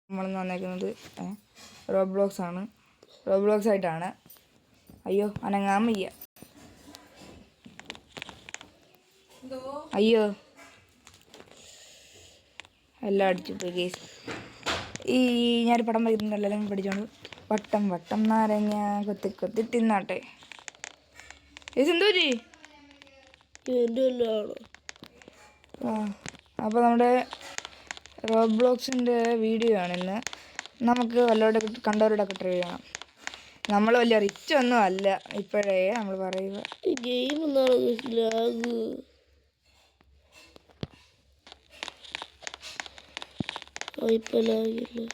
നമ്മളെന്ന് വന്നേക്കുന്നത് റോബ്ലോക്സ് ആണ്. റോബ്ലോക്സ് ആയിട്ടാണ്. അയ്യോ അനങ്ങാൻ വയ്യ. അയ്യോ എല്ലാം അടിച്ചു പോയി കേസ്. ഞാൻ പടം വരയ്ക്കുന്നുണ്ടല്ലോ, എല്ലാം പഠിച്ചോണ്ട് വട്ടം വട്ടം നാരങ്ങ കൊത്തി കൊത്തി തിന്നാട്ടെ. കേസ് എന്തോ അപ്പോൾ നമ്മുടെ റോബ്ലോക്സിൻ്റെ വീഡിയോ ആണിന്ന്. നമുക്ക് വല്ലവരുടെ കണ്ടവരോടൊക്കെ ട്രൈ ചെയ്യണം. നമ്മൾ വലിയ റിച്ച് ഒന്നും അല്ല, ഇപ്പോഴേ നമ്മൾ പറയുക. ഗെയിം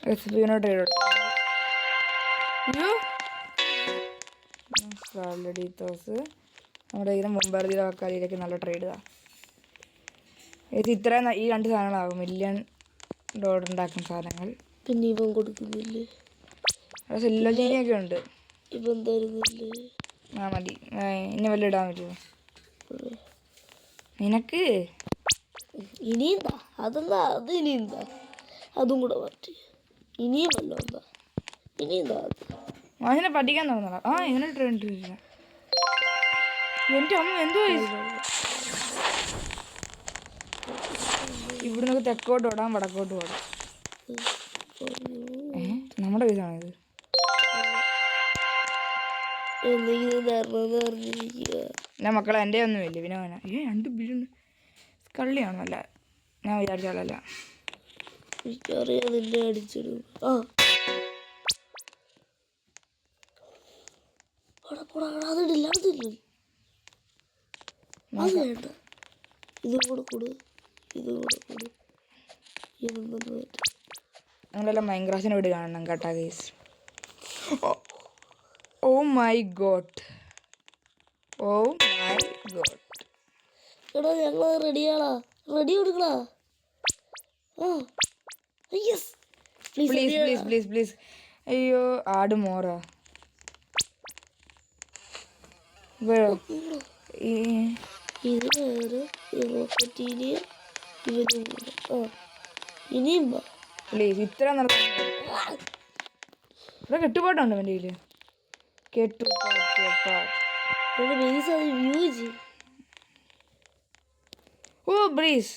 റെസിപ്പിനോട് തോസ് നമ്മുടെ ഇതിന് മുമ്പർദിയുടെ വക്കാലിയിലേക്ക് നല്ല ട്രേഡ് ഇതാ. ഇത്രയും ഈ 2 സാധനങ്ങളാകും $1 മില്യൺ ഉണ്ടാക്കുന്ന സാധനങ്ങൾ. പിന്നെ ഇവൻ കൊടുക്കുന്നില്ലേ? സില്ലോജീനിയൊക്കെ ഉണ്ട്. ഇവൻ തരുന്നില്ലേ? മതി. ഇനി വല്ല ഇടാൻ പറ്റുമോ നിനക്ക്? ഇനിയെന്താ അതെന്താ അത്? ഇനിയെന്താ അതും കൂടെ മാറ്റി ഇനിയും വല്ലോ എന്താ? ഇനിയെന്താ അതിനെ പഠിക്കാൻ തോന്നണം. എങ്ങനെ ട്രെൻഡ് എൻ്റെ അമ്മ എന്തോ ഇവിടെ നമുക്ക് തെക്കോട്ട് ഓടാം, വടക്കോട്ട് ഓടാം. നമ്മുടെ കേസാണിത്. ഞാൻ മക്കളെ എൻ്റെ ഒന്നുമില്ല. പിന്നെ 2 ബില്യൺ കള്ളിയാണല്ല, ഞാൻ വിചാരിച്ചാലല്ല. എനിക്കറിയാം നിന്നെ അടിച്ചിടും. അതിടില്ല അതില്ല, അത് വേണ്ട. ഇതും കൂടെ കൊടു, ഇതും കൂടെ കൊടു. ഇതൊന്നും ഞങ്ങളെല്ലാം മൈൻക്രാഫ്റ്റിനെ വീട് കാണണം കേട്ടാ guys. Oh my god, oh my god. എടാ ഞങ്ങൾ റെഡിയാളാ, റെഡി കൊടുക്കടാ. Yes please please please please. അയ്യോ ആട് മോറ ഇത് വേറെ ഇനിയും പ്ലീസ്. ഇത്ര ഇവിടെ കെട്ടുപാട്ടുണ്ട് എൻ്റെ കയ്യിൽ. ഓ ബ്രീസ്,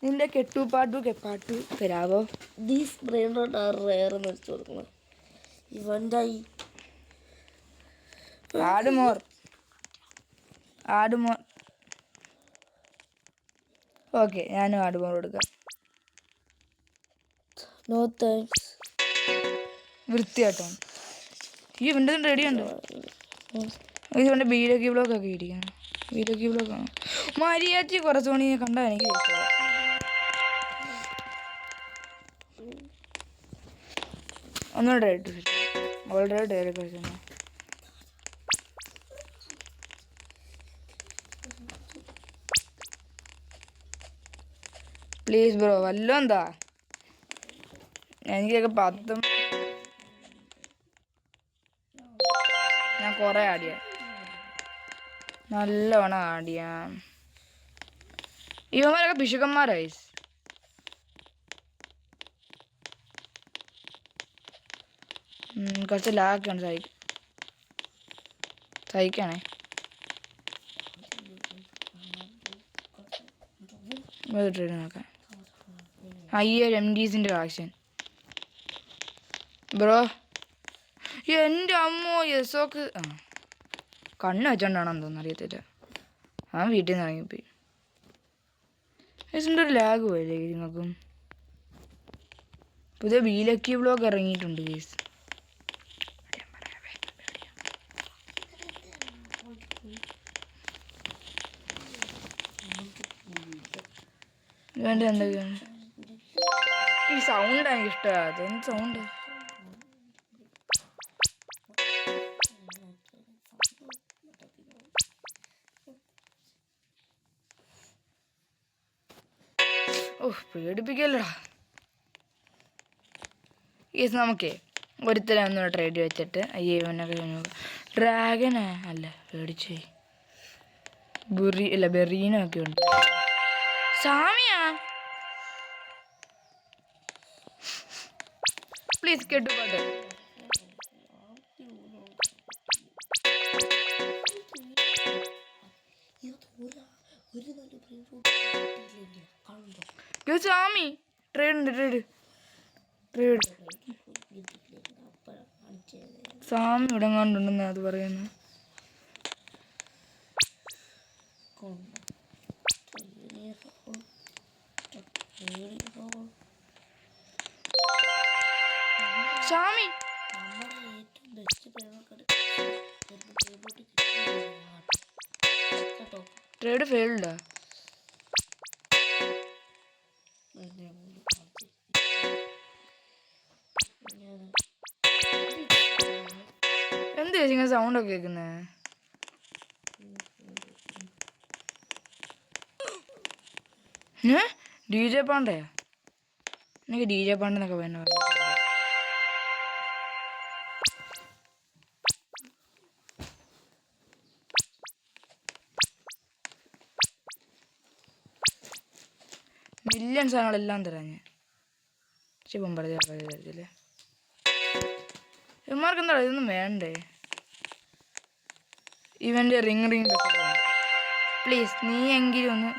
നിന്റെ കെട്ടുപാട്ടു തരാവോ? ദീസ് ബ്രെയിനോട്ട് റയറെന്ന് വെച്ച് കൊടുക്കണം. ഇവൻ്റെ ആടുമോർ ഓക്കെ, ഞാനും ആടുമോർ കൊടുക്കാം. No thanks. വൃത്തിയായിട്ടാണ് ഈ ഇവൻ്റെ റെഡിയുണ്ട്. ഇവൻ്റെ ബീഡക്കി ബ്ലോക്കൊക്കെ ഇരിക്കണം. ബീഡക്കി ബ്ലോക്കാണ് മരിയാച്ചി. കുറച്ച് മണി കണ്ടാൽ എനിക്ക് ഒന്നുകൂടെ ഇട്ടു. ഓൾറെഡി ഡയറി കഴിച്ചു. പ്ലീസ് ബ്രോ വല്ലോ എന്താ? എനിക്കൊക്കെ 10 ഞാൻ കുറേ ആടിയ, നല്ലവണ്ണം ആടിയ. ഇവന്മാരൊക്കെ പിശുക്കന്മാരായി. കുറച്ച് ലാക്കാണ് സഹിക്കണേ. നോക്കാം. 5000 MDസിൻ്റെ ആക്ഷൻ ബ്രോ. എൻ്റെ അമ്മോ യെസോക്ക് കണ്ണ് വെച്ചോണ്ടാണോ എന്തോന്നും അറിയത്തില്ല. വീട്ടിൽ നിന്ന് ഇറങ്ങിപ്പോയി. യെസിൻ്റെ ഒരു ലാഗ് പോയില്ലേ നിങ്ങൾക്കും? പുതിയ ബീലക്കി ബ്ലോഗ് ഇറങ്ങിയിട്ടുണ്ട് കേസ്. വേണ്ട എന്തൊക്കെയാണ് ഈ സൗണ്ട്? എനിക്ക് ഇഷ്ടമാകാത്ത എന്ത് സൗണ്ട്? പേടിപ്പിക്കല്ലടാ. കേസ് നമുക്കേ ഒരുത്തരം ഒന്നുകൂടെ ട്രേഡ് വെച്ചിട്ട് ഡ്രാഗന് അല്ല പേടിച്ചേ. ബെറീനൊക്കെ ഉണ്ട്. സാമിയാ പ്ലീസ് കേട്ടു പാട്ട്. സ്വാമി ട്രേഡ് സ്വാമി ഇവിടെ കണ്ടുണ്ടെന്ന് അത് പറയുന്നു. സ്വാമി ട്രേഡ് ഫെയിൽഡാ? എന്ത് ചേച്ചി ഇങ്ങനെ സൗണ്ടൊക്കെ കേൾക്കുന്നേ? DJ പാണ്ടയാ? എനിക്ക് DJ പാണ്ടെന്നൊക്കെ പറയുന്ന മില്യൺ സാധനങ്ങളെല്ലാം തരാം ഞാൻ. ശിവം പറഞ്ഞില്ലേ ഇവന്മാർക്ക് എന്താ ഇതൊന്നും വേണ്ടേ? ഇവൻ്റെ റിങ് പ്ലീസ് നീ എങ്കിലും ഒന്ന്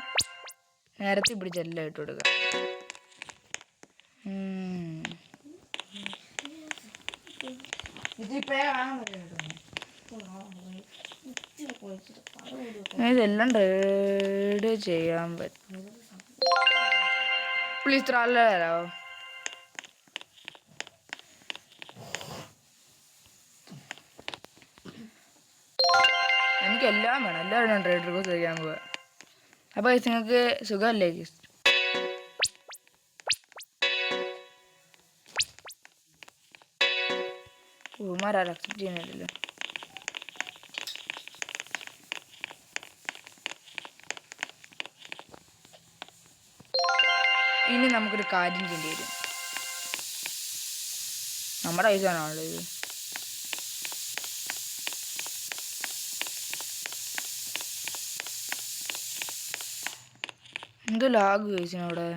നേരത്തെ പിടിച്ചെല്ലാം ഇട്ട് കൊടുക്കുക. ഇതെല്ലാം റെഡി ചെയ്യാൻ പറ്റും. പ്ലീസ് തരാമോ? എനിക്കെല്ലാം വേണം, എല്ലാവരും ട്രേഡ് റിക്വസ്റ്റ് ചെയ്യാൻ പോവുക. അപ്പോൾ നിങ്ങൾക്ക് സുഖമല്ലേ? ഉമാരാരും അക്സെപ്റ്റ് ചെയ്യുന്നില്ലല്ലോ. ഇനി നമുക്കൊരു കാര്യം ചെയ്യേണ്ടി വരും. നമ്മുടെ പൈസയാണല്ലോ ഇത്. എന്ത് ലാഗ് കഴിച്ചവിടെ?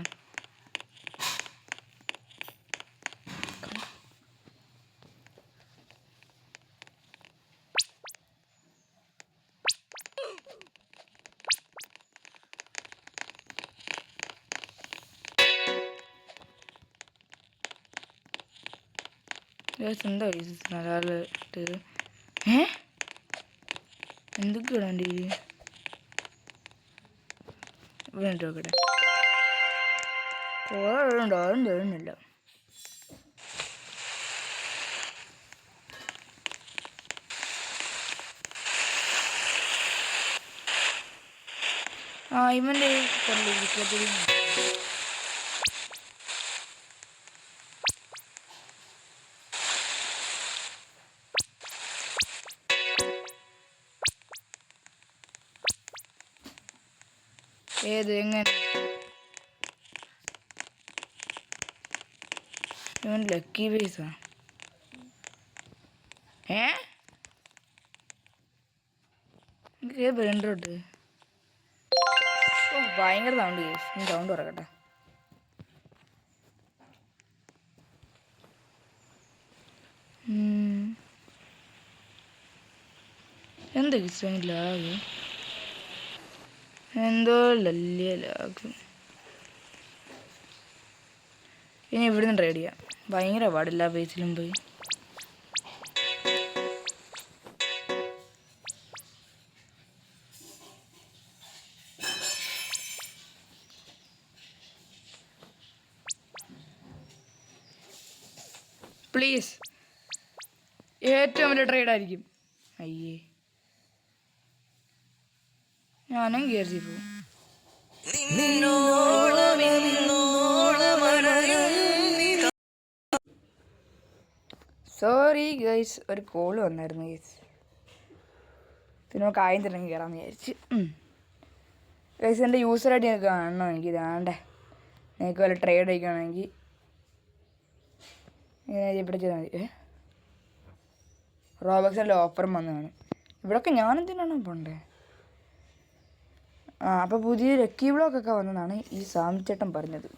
എന്താ നല്ലാട്ട് എന്തൊക്കെ ഇടാണ്ടി ഇവിടെ നോക്കട്ടെ. കുറേ ഉണ്ടോ? അതും തരുന്നില്ല. ഇവൻ്റെ ഏത് എങ്ങനെ ഇവൻ ലക്കി ബേസാ? എനിക്ക് വേണ്ടോട്ട് ഭയങ്കര സൗണ്ട് കേസ്. നീ സൗണ്ട് പറക്കട്ടെ. എന്താ ലാഗ്? എന്തോ വലിയ ലാഗ്. ഇനി ഇവിടുന്ന് ട്രേഡ് ചെയ്യാം. ഭയങ്കര പാടില്ല ബേസിലും പോയി. പ്ലീസ് ഏറ്റവും വലിയ ട്രേഡായിരിക്കും. അയ്യേ ഞാനും കയറി പോവും. സോറി ഗൈസ്, ഒരു കോള് വന്നായിരുന്നു ഗൈസ്. പിന്നെ നമുക്ക് ആദ്യം തിരങ്ങി കയറാമെന്ന് വിചാരിച്ച്. ഗൈസ് എൻ്റെ യൂസർ ആയിട്ട് ഞങ്ങൾക്ക് കാണണം. എനിക്ക് ഇതാണ്ടേ നിങ്ങൾക്ക് വല്ല ട്രേഡ് അയക്കുകയാണെങ്കിൽ ഇങ്ങനെ ഇവിടെ ചെയ്താൽ മതി. റോബക്സിൻ്റെ ഓഫറും വന്നതാണ്. ഇവിടെയൊക്കെ ഞാനെന്തിനാണ് പോണ്ടേ? അപ്പോൾ പുതിയ ലക്കി ബ്ലോക്കൊക്കെ വന്നതാണ് ഈ സാമിച്ചേട്ടൻ പറഞ്ഞത്.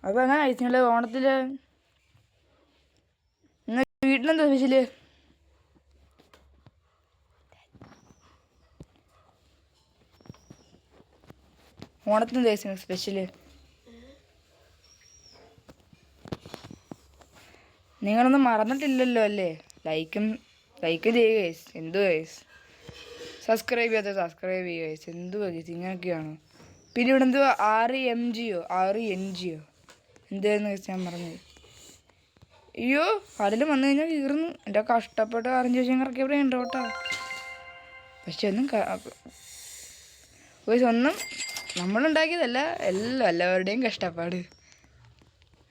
അപ്പോൾ എങ്ങനെ കഴിച്ചില്ല ഓണത്തിൽ നിങ്ങൾ വീട്ടിലെന്താ സ്പെഷ്യല്? ഓണത്തിന് ദിവസം സ്പെഷ്യല് നിങ്ങളൊന്നും മറന്നിട്ടില്ലല്ലോ അല്ലേ? ലൈക്ക് ചെയ്യുക ഗൈസ്. എന്തു ഗൈസ് സബ്സ്ക്രൈബ് ചെയ്യാത്ത സബ്സ്ക്രൈബ് ചെയ്യുക ഗൈസ്. എന്തുവാ ഗൈസ് ഇങ്ങനെയൊക്കെയാണോ? പിന്നെ ഇവിടെ എന്തോ 6MG എന്തായിരുന്നു ഗൈസ് ഞാൻ പറഞ്ഞത്. അയ്യോ അതിൽ വന്നു കഴിഞ്ഞാൽ കീറുന്നു. എൻ്റെ കഷ്ടപ്പെട്ട് 6 കറക്കി ഇവിടെ ഉണ്ട് കേട്ടോ. പക്ഷെ ഒന്നും നമ്മളുണ്ടാക്കിയതല്ല, എല്ലാവരുടെയും കഷ്ടപ്പാട്.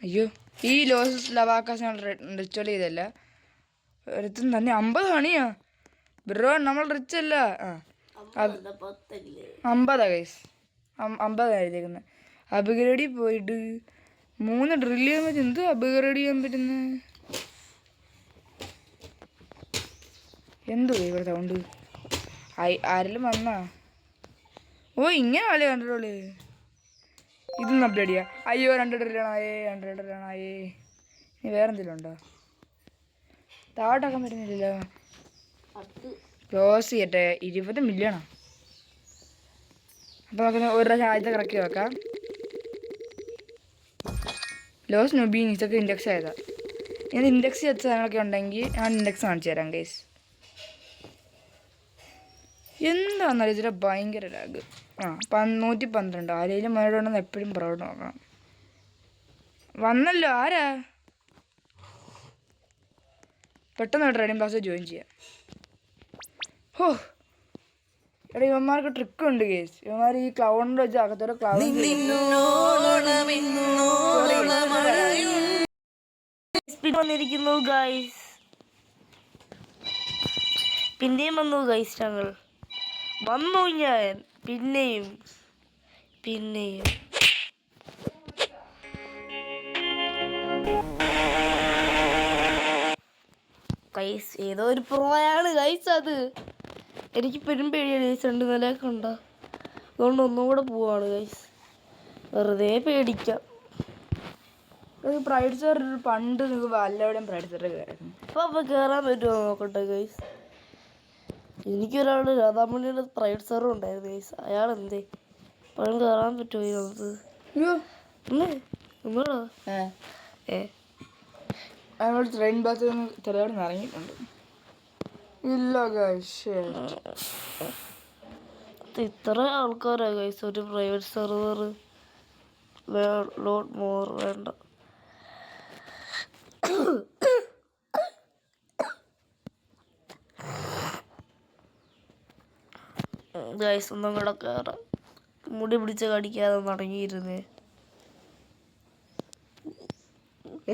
അയ്യോ ഈ ലോസ് ലവാക്കാസ് ഞങ്ങൾ ഇൻസ്റ്റാൾ ചെയ്തല്ല. ഒരുത്തും തന്നെ 50 പണിയാ ബ്രോ. നമ്മൾ റിച്ച് അല്ല. 50 ഗൈസ്, 50 എഴുതിയേക്കുന്നത്. അപ്ഗ്രേഡിൽ പോയിട്ട് 3 ഡ്രില്ല് ചെയ്യാൻ പറ്റും. എന്ത് അപ്ഗ്രേഡ് ചെയ്യാൻ പറ്റുന്നത്? എന്തോ ഇവിടെ സൗണ്ട്? ആരെങ്കിലും വന്നാ? ഓ ഇങ്ങനെ ആളെ കണ്ടിട്ടുള്ളൂ. ഇതൊന്നും അപ്ഡേറ്റ് ചെയ്യാം. അയ്യോ 2 ഡ്രില്ലാണായേ. ഇനി വേറെ എന്തെങ്കിലും ഉണ്ടോ? താഴോട്ടാക്കാൻ പറ്റുന്നില്ലല്ലോ. ക്ലോസ് ചെയ്യട്ടെ. 20 മില്യണോ? അപ്പോൾ നമുക്ക് ഒരു പ്രാവശ്യം ആദ്യത്തെ കറക്കി വെക്കാം. ലോസ് നൊബീൻ ഇതൊക്കെ ഇൻഡെക്സ് ആയതാ. ഇനി ഇൻഡെക്സ് ചെയ്ത സാധനങ്ങളൊക്കെ ഉണ്ടെങ്കിൽ ഞാൻ ഇൻഡെക്സ് കാണിച്ചു തരാം ഗൈസ്. എന്താണെന്നറിയാം ഇതിൽ ഭയങ്കര ലാഗ്. 112 ആരെങ്കിലും മഴയുണ്ടെന്ന് എപ്പോഴും പ്രൗഡ് നോക്കണം. വന്നല്ലോ. ആരാ? പെട്ടെന്ന് ട്രേഡിംഗ് ക്ലാസ് ജോയിൻ ചെയ്യാം. ഹോ എടാ ഇവന്മാർക്ക് ട്രിക്ക് ഉണ്ട് ഗേസ്. ഇവന്മാർ ഈ ക്ലൗഡിൻ്റെ വെച്ച് അകത്തോടെ ക്ലൗഡ് വന്നിരിക്കുന്നു ഗൈസ്. പിന്നെയും വന്നു ഗൈസ്. ഞങ്ങൾ വന്നു ഞാൻ പിന്നെയും ഗൈസ്. ഏതോ ഒരു പ്രോയാണ് ഗൈസ് അത്. എനിക്ക് പെരും പേടിയാണ് ഗൈസ്. 2 നിലയൊക്കെ ഉണ്ടോ. അതുകൊണ്ട് ഒന്നും കൂടെ പോവാണ് ഗൈസ്. വെറുതെ പേടിക്കാം. പ്രൈഡ് സാർ പണ്ട് നിങ്ങൾക്ക് വല്ലവിടെയും പ്രൈഡ് സാർ കയറായിരുന്നു. അപ്പോൾ കയറാൻ പറ്റുമോ നോക്കട്ടെ ഗൈസ്. എനിക്കൊരാൾ രാധാമണിയുടെ പ്രൈഡ് സാറും ഉണ്ടായിരുന്നു ഗൈസ്. അയാൾ എന്തേ പഴം കയറാൻ പറ്റുമോ നമുക്ക്? ഒന്നൂടാ അയാൾ ട്രെയിൻ ബാത്ത് ചിലവിടെ നിന്ന് ഇറങ്ങിയിട്ടുണ്ട്. ഇല്ല ഗൈസ്. ഇത്ര ആൾക്കാരാ ഗൈസ് ഒരു പ്രൈവറ്റ് സെർവർ. ലോഡ് മോർ വേണ്ട. ഗൈസ് ഒന്നും കൂടെ കയറാം. മുടി പിടിച്ച് കടിക്കാതെ തുടങ്ങിയിരുന്നേ.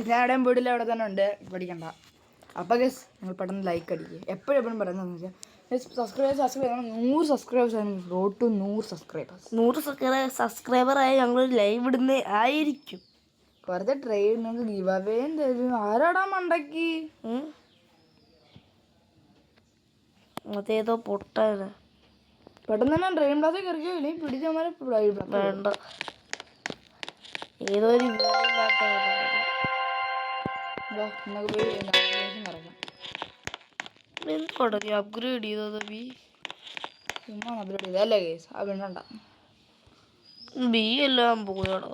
ഞാൻ എവിടെയും പോയിട്ടില്ല, അവിടെ തന്നെ ഉണ്ട്. പഠിക്കണ്ട. അപ്പോൾ ഗൈസ് നിങ്ങൾ പെട്ടെന്ന് ലൈക്ക് അടിക്കുക. എപ്പോഴും പറയുന്നതെന്ന് വെച്ചാൽ സബ്സ്ക്രൈബേഴ്സ് 100 സബ്സ്ക്രൈബേഴ്സ് ആണ്. Road to 100 subscribers. 100 സബ്സ്ക്രൈബറായി ഞങ്ങൾ ലൈവ് ഇടുന്നേ ആയിരിക്കും. വെറുതെ ട്രെയിൻ നിങ്ങൾക്ക് ഗീവ് അവേ തരും. ആരാടാ മണ്ടക്കി? അതേതോ പൊട്ടാണ്. പെട്ടെന്ന് തന്നെ ട്രെയിൻ ക്ലാസ്സിൽ കയറിയോ ഇല്ലെങ്കിൽ പിടിച്ചമാരെ വേണ്ട. ഏതോ ഒരു എന്തോടാ നീ അപ്ഗ്രേഡ് ചെയ്തോ? ചുമ്മാ അപ്ഗ്രേഡ് ചെയ്തല്ലേ കേസ്. ആ വേണ്ട ബി എല്ലാം പോയടോ.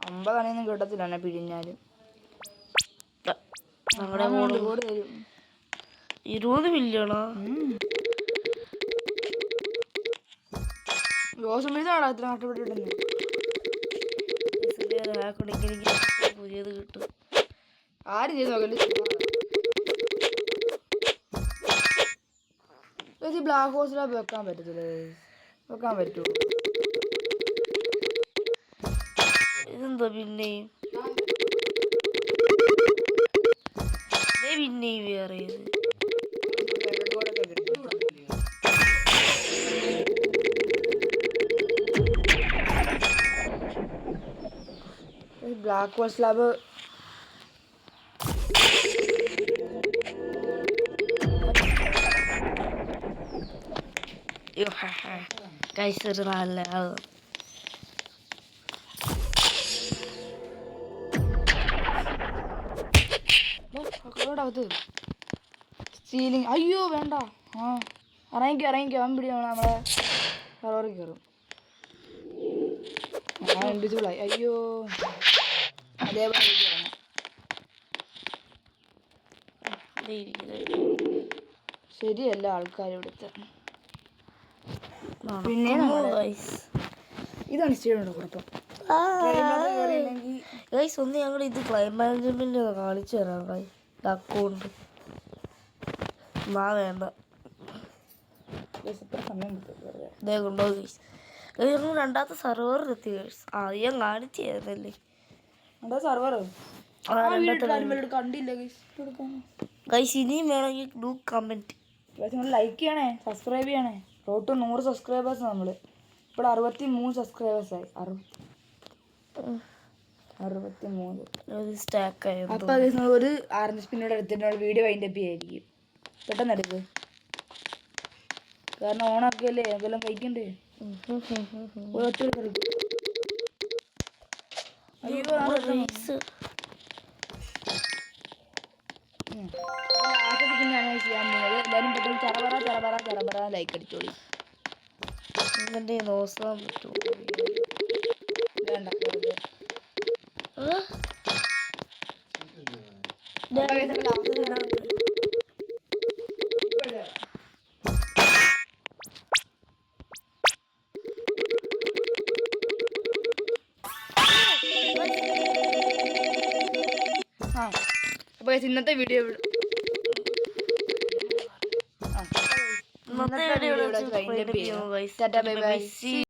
50 അണിയൊന്നും കിട്ടത്തില്ല എന്നെ പിഴിഞ്ഞാലും. ഞങ്ങളുടെ കൂടെ തരും. 20 മില്യണോ? ജോസമിതാണോ അത്ര നഷ്ടപ്പെട്ടിട്ടുണ്ട്? പുതിയത് കിട്ടും. ആരും ചെയ്ത് നോക്കല്ലേ. ബ്ലാക്ക് ഹോഴ്സിലാണ് വെക്കാൻ പറ്റത്തില്ല. വെക്കാൻ പറ്റുമോ? ഇതെന്തോ പിന്നെയും വേറെ ബ്ലാക്ക് ഹോൾ സ്ലാബ് കഴിച്ചൊരു നല്ല കേട്ടോ അത് സ്റ്റീലിങ്. അയ്യോ വേണ്ട. ആ ഇറങ്ങിക്കോ അവൻ പിടി നമ്മളെ സർവറിൽ കയറും. ഞാൻ ഇൻഡിവിജ്വലായി. അയ്യോ അതേപോലെ ഇറങ്ങാം. ശരിയല്ല ആൾക്കാർ ഇവിടുത്തെ. പിന്നെ ഇതാണ് സ്റ്റേഡിയം കുഴപ്പം. ഗൈസ് ഒന്ന് ഞങ്ങൾ ഇത് ക്ലൈം മാനേജ്മെന്റ് കാണിച്ചു തരാം. ഗൈസ് അക്കൗണ്ട് വേണ്ട ഇതേ കൊണ്ടോ ഗൈസ്. ഞങ്ങൾ രണ്ടാമത്തെ സർവർ എത്തി ഗൈസ്. ആദ്യം കാണിച്ചു തരുന്നല്ലേ സർവർ കണ്ടില്ല ഗൈസ്. ഇനിയും വേണമെങ്കിൽ ഡു കമന്റ്. ലൈക്ക് ചെയ്യണേ, സബ്സ്ക്രൈബ് ചെയ്യണേ. Road to 100 subscribers. നമ്മൾ ഇപ്പോൾ 63 സബ്സ്ക്രൈബേഴ്സായി. 63 സ്റ്റാക്കായി. അപ്പോൾ ഒരു ആറഞ്ച് സ്പിന്നോട് എടുത്തിട്ട് വീഡിയോ വൈൻഡ് അപ്പ് ചെയ്യായിരിക്കും. പെട്ടെന്ന് എടുക്ക്, കാരണം ഓണാക്കിയല്ലേ അതെല്ലാം കഴിക്കണ്ടേ. ചെയ്യാൻ പോകുന്നത് എല്ലാവരും പെട്ടെന്ന് ചറപറ ലൈക്ക് അടിച്ചോളി. ഇവന്റെ നോക്കാൻ പറ്റുമോ? വേണ്ട അപ്പോൾ ഇന്നത്തെ വീഡിയോ ഇന്നത്തെ വീഡിയോ